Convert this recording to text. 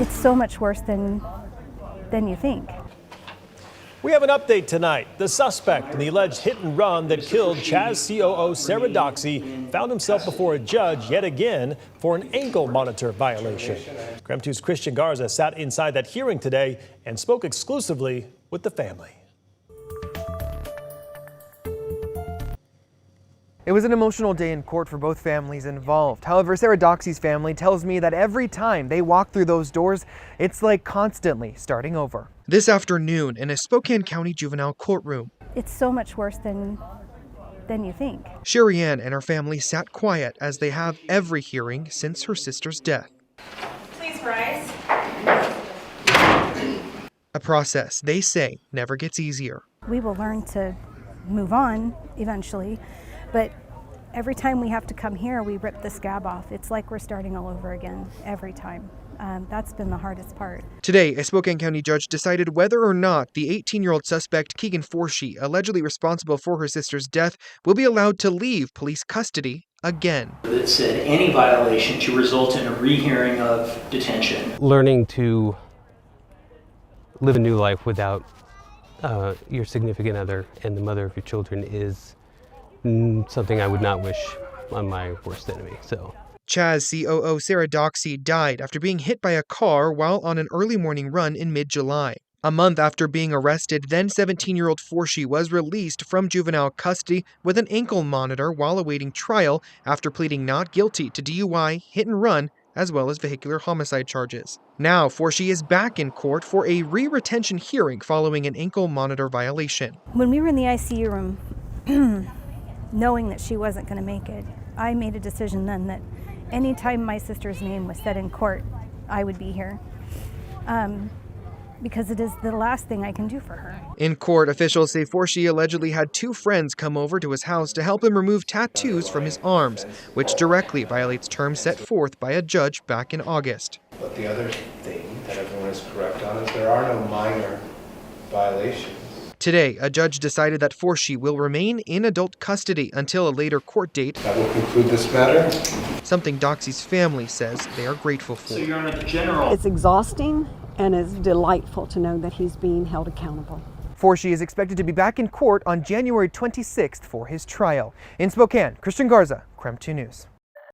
It's so much worse than you think. We have an update tonight. The suspect in the alleged hit and run that killed CHAS COO Sarah Doxey found himself before a judge yet again for an ankle monitor violation. KREM 2's Christian Garza sat inside that hearing today and spoke exclusively with the family. It was an emotional day in court for both families involved. However, Sarah Doxey's family tells me that every time they walk through those doors, it's like constantly starting over. This afternoon in a Spokane County juvenile courtroom. It's so much worse than you think. Sherry Ann and her family sat quiet as they have every hearing since her sister's death. Please rise. A process they say never gets easier. We will learn to move on eventually, but every time we have to come here, we rip the scab off. It's like we're starting all over again every time. That's been the hardest part. Today, a Spokane County judge decided whether or not the 18-year-old suspect, Keegan Forshee, allegedly responsible for her sister's death, will be allowed to leave police custody again. That said any violation to result in a rehearing of detention. Learning to live a new life without your significant other and the mother of your children is something I would not wish on my worst enemy. CHAS COO Sarah Doxey died after being hit by a car while on an early morning run in mid-July. A month after being arrested, then 17-year-old Forshee was released from juvenile custody with an ankle monitor while awaiting trial after pleading not guilty to DUI, hit and run, as well as vehicular homicide charges. Now, Forshee is back in court for a re-retention hearing following an ankle monitor violation. When we were in the ICU room, knowing that she wasn't going to make it, I made a decision then that anytime my sister's name was said in court, I would be here. Because it is the last thing I can do for her. In court, officials say Forshee allegedly had two friends come over to his house to help him remove tattoos from his arms, which directly violates terms set forth by a judge back in August. But the other thing that everyone is correct on is there are no minor violations. Today, a judge decided that Forshee will remain in adult custody until a later court date. That will conclude this matter. Something Doxey's family says they are grateful for. So, Your Honor, the general. It's exhausting and it's delightful to know that he's being held accountable. Forshee is expected to be back in court on January 26th for his trial. In Spokane, Christian Garza, KREM 2 News.